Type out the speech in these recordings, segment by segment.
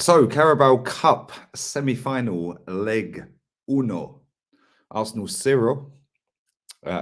So, Carabao Cup semi-final leg uno. Arsenal 0,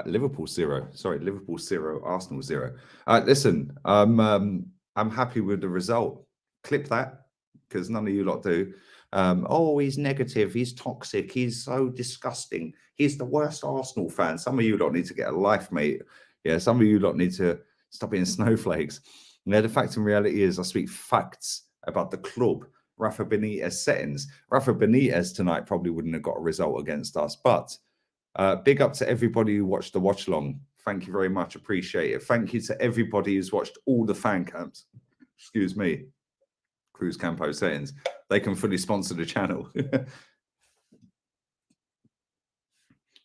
Liverpool 0. Sorry, Liverpool 0, Arsenal 0. Listen, I'm happy with the result. Clip that, because none of you lot do. Oh, he's negative, he's toxic, he's so disgusting, he's the worst Arsenal fan. Some of you lot need to get a life, mate. Yeah, some of you lot need to stop being snowflakes. Yeah, the fact and reality is I speak facts about the club. Rafa Benitez settings. Rafa Benitez tonight probably wouldn't have got a result against us, but big up to everybody who watched the watch along. Thank you very much. Appreciate it. Thank you to everybody who's watched all the fan camps. Excuse me. Cruz Campo settings. They can fully sponsor the channel.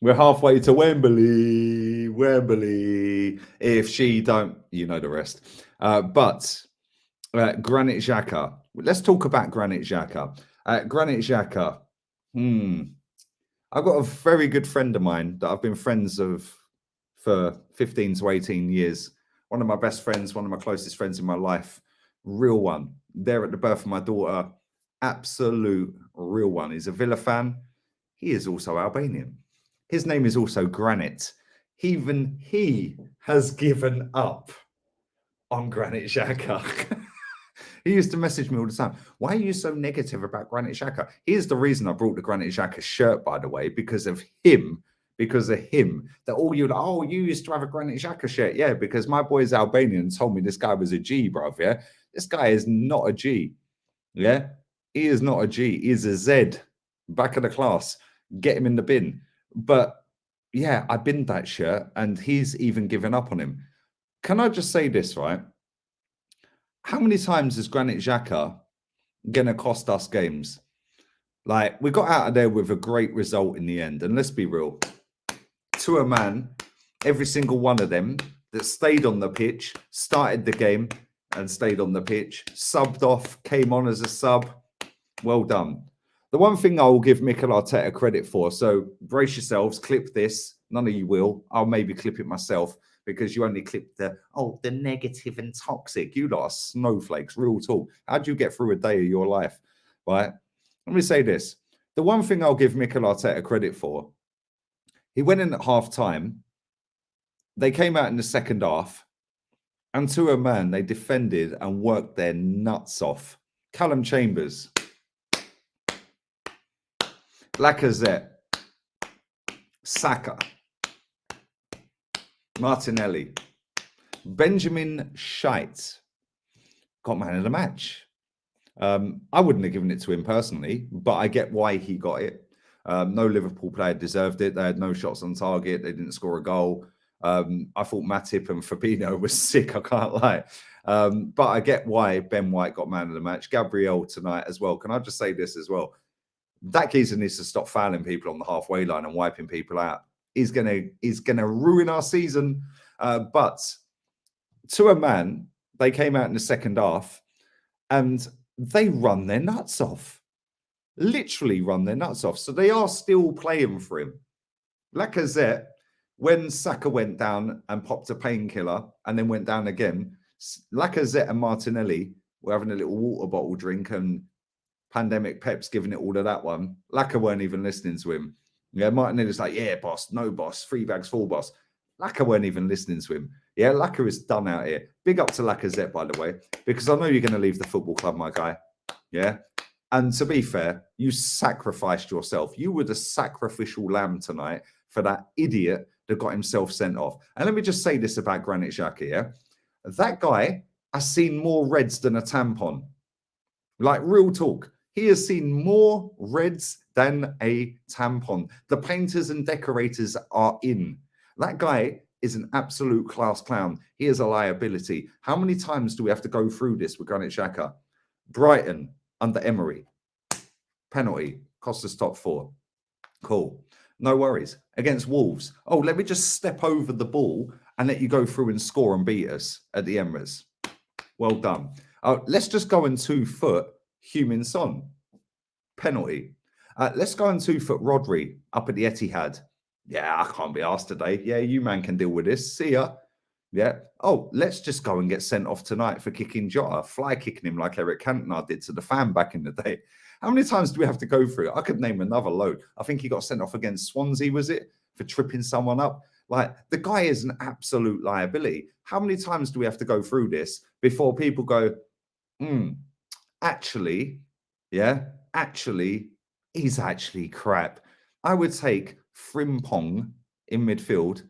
We're halfway to Wembley. Wembley. If she don't, you know the rest. But Granit Xhaka. Let's talk about Granit Xhaka. Granit Xhaka. I've got a very good friend of mine that I've been friends of for 15 to 18 years. One of my best friends, one of my closest friends in my life. Real one. There at the birth of my daughter. Absolute real one. He's a Villa fan. He is also Albanian. His name is also Granit. Even he has given up on Granit Xhaka. He used to message me all the time. Why are you so negative about Granit Xhaka? Here's the reason I brought the Granit Xhaka shirt, by the way, because of him. Because of him. That all you, oh, you used to have a Granit Xhaka shirt. Yeah, because my boy's Albanian and told me this guy was a G, bruv. Yeah, this guy is not a G. Yeah, he is not a G. He is a Z. Back of the class. Get him in the bin. But yeah, I binned that shirt and he's even given up on him. Can I just say this, right? How many times is Granit Xhaka going to cost us games? Like, we got out of there with a great result in the end. And let's be real. To a man, every single one of them that stayed on the pitch, started the game and stayed on the pitch, subbed off, came on as a sub. Well done. The one thing I will give Mikel Arteta credit for, so brace yourselves, clip this. None of you will. I'll maybe clip it myself because you only clip the negative and toxic. You lot are snowflakes, real talk. How'd you get through a day of your life, right? Let me say this. The one thing I'll give Mikel Arteta credit for, he went in at half-time. They came out in the second half, and to a man, they defended and worked their nuts off. Callum Chambers, Lacazette, Saka, Martinelli, Benjamin Scheidt got man of the match. I wouldn't have given it to him personally, but I get why he got it. No Liverpool player deserved it. They had no shots on target. They didn't score a goal. I thought Matip and Fabinho was sick, I can't lie. But I get why Ben White got man of the match. Gabriel tonight as well. Can I just say this as well? That geezer needs to stop fouling people on the halfway line and wiping people out. He's gonna ruin our season. But to a man, they came out in the second half and they run their nuts off. Literally run their nuts off. So they are still playing for him. Lacazette, when Saka went down and popped a painkiller and then went down again, Lacazette and Martinelli were having a little water bottle drink and Pandemic Pep's giving it all to that one. Laka weren't even listening to him. Yeah, Martinelli's like, yeah, boss, no boss, 3 bags full, boss. Laka weren't even listening to him. Yeah, Laka is done out here. Big up to Lacazette, by the way, because I know you're going to leave the football club, my guy. Yeah. And to be fair, you sacrificed yourself. You were the sacrificial lamb tonight for that idiot that got himself sent off. And let me just say this about Granit Xhaka, yeah? That guy has seen more reds than a tampon. Like, real talk. He has seen more reds than a tampon. The painters and decorators are in. That guy is an absolute class clown. He is a liability. How many times do we have to go through this with Granit Xhaka? Brighton under Emery. Penalty. Cost us top 4. Cool. No worries. Against Wolves. Oh, let me just step over the ball and let you go through and score and beat us at the Emirates. Well done. Let's just go in 2 foot. Heung-min Son. Penalty. Let's go on 2 foot Rodri up at the Etihad. Yeah, I can't be asked today. Yeah, you man can deal with this. See ya. Yeah. Oh, let's just go and get sent off tonight for kicking Jota, fly kicking him like Eric Cantona did to the fan back in the day. How many times do we have to go through it? I could name another load. I think he got sent off against Swansea, was it? For tripping someone up. Like, the guy is an absolute liability. How many times do we have to go through this before people go, actually, he's actually crap. I would take Frimpong in midfield.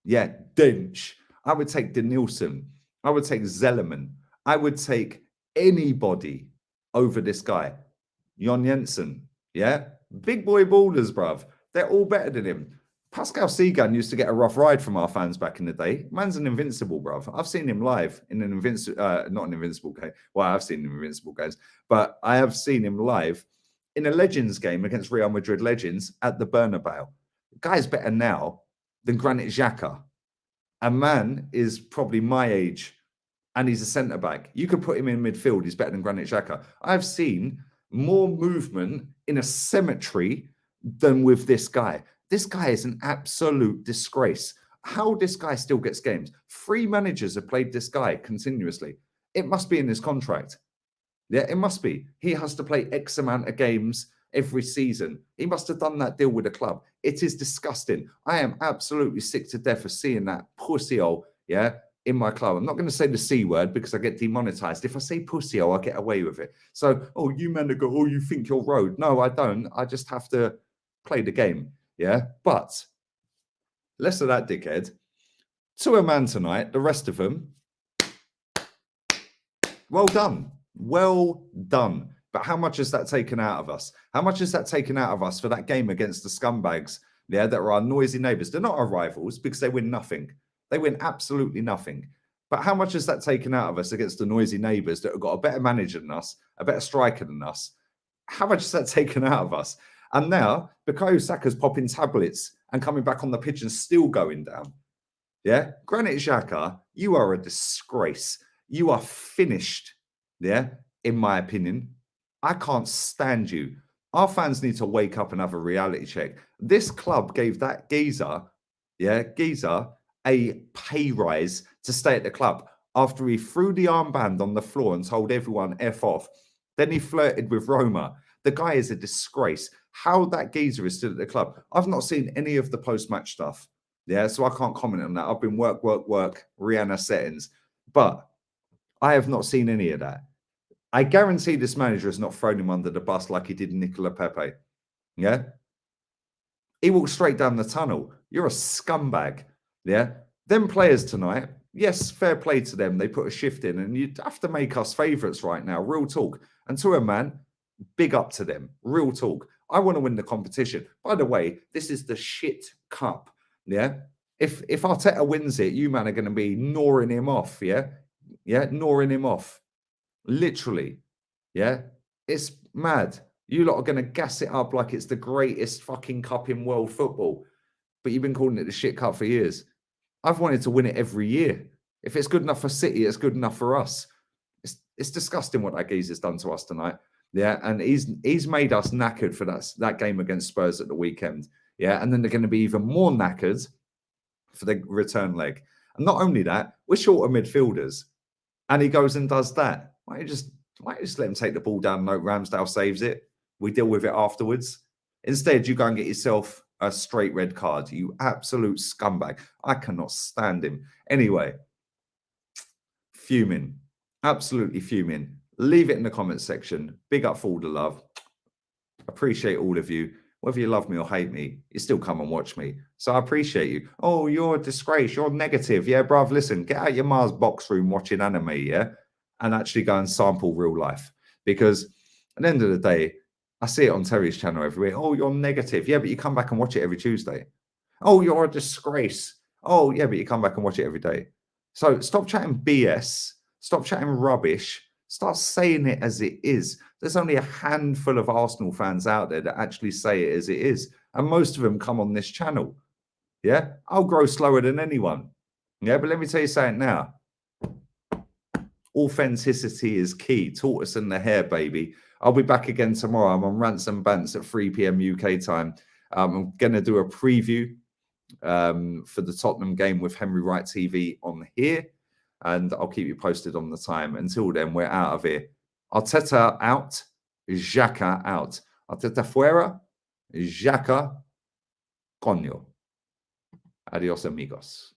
Yeah, Dench. I would take Denilson. I would take Zellerman. I would take anybody over this guy. Jon Jensen. Yeah? Big boy ballers, bruv. They're all better than him. Pascal Segan used to get a rough ride from our fans back in the day. Man's an invincible, bruv. I've seen him live in an not an invincible game. Well, I've seen him in invincible games, but I have seen him live in a Legends game against Real Madrid Legends at the Bernabeu. The guy's better now than Granit Xhaka. A man is probably my age and he's a centre back. You could put him in midfield. He's better than Granit Xhaka. I've seen more movement in a cemetery than with this guy. This guy is an absolute disgrace. How this guy still gets games? 3 managers have played this guy continuously. It must be in his contract. Yeah, it must be. He has to play X amount of games every season. He must have done that deal with the club. It is disgusting. I am absolutely sick to death of seeing that pussy hole, in my club. I'm not going to say the C word because I get demonetized. If I say pussy hole, I get away with it. So, you man go, you think you're road. No, I don't. I just have to play the game. Yeah. But less of that, dickhead. To a man tonight, the rest of them, well done. Well done. But how much has that taken out of us? How much has that taken out of us for that game against the scumbags, that are our noisy neighbours? They're not our rivals because they win nothing. They win absolutely nothing. But how much has that taken out of us against the noisy neighbours that have got a better manager than us, a better striker than us? How much has that taken out of us? And now, Bukayo Saka's popping tablets and coming back on the pitch and still going down. Yeah? Granit Xhaka, you are a disgrace. You are finished, in my opinion. I can't stand you. Our fans need to wake up and have a reality check. This club gave that geezer, a pay rise to stay at the club after he threw the armband on the floor and told everyone F off. Then he flirted with Roma. The guy is a disgrace. How that geezer is still at the club. I've not seen any of the post-match stuff. So I can't comment on that. I've been work, Rihanna settings. But I have not seen any of that. I guarantee this manager has not thrown him under the bus like he did Nicola Pepe. Yeah? He walked straight down the tunnel. You're a scumbag. Yeah? Them players tonight, yes, fair play to them. They put a shift in and you'd have to make us favourites right now. Real talk. And to a man, big up to them. Real talk. I want to win the competition. By the way, this is the shit cup. Yeah? If Arteta wins it, you man are going to be gnawing him off. Yeah? Gnawing him off. Literally. Yeah? It's mad. You lot are going to gas it up like it's the greatest fucking cup in world football. But you've been calling it the shit cup for years. I've wanted to win it every year. If it's good enough for City, it's good enough for us. It's disgusting what that geezer's done to us tonight. Yeah, and he's made us knackered for that game against Spurs at the weekend. Yeah, and then they're going to be even more knackered for the return leg. And not only that, we're short of midfielders. And he goes and does that. Why don't you just let him take the ball down and hope Ramsdale saves it? We deal with it afterwards. Instead, you go and get yourself a straight red card. You absolute scumbag. I cannot stand him. Anyway, fuming. Absolutely fuming. Leave it in the comments section. Big up for all the love. Appreciate all of you. Whether you love me or hate me, you still come and watch me. So I appreciate you. Oh, you're a disgrace. You're negative. Yeah, bruv, listen, get out your Mars box room watching anime, and actually go and sample real life. Because at the end of the day, I see it on Terry's channel every week. Oh, you're negative. Yeah, but you come back and watch it every Tuesday. Oh, you're a disgrace. Oh, yeah, but you come back and watch it every day. So stop chatting BS. Stop chatting rubbish. Start saying it as it is. There's only a handful of Arsenal fans out there that actually say it as it is. And most of them come on this channel. Yeah? I'll grow slower than anyone. Yeah, but let me tell you something now. Authenticity is key. Tortoise and the hare, baby. I'll be back again tomorrow. I'm on Rants and Bants at 3 p.m. UK time. I'm going to do a preview for the Tottenham game with Henry Wright TV on here. And I'll keep you posted on the time. Until then, we're out of here. Arteta out, Xhaka out. Arteta fuera, Xhaka coño. Adios, amigos.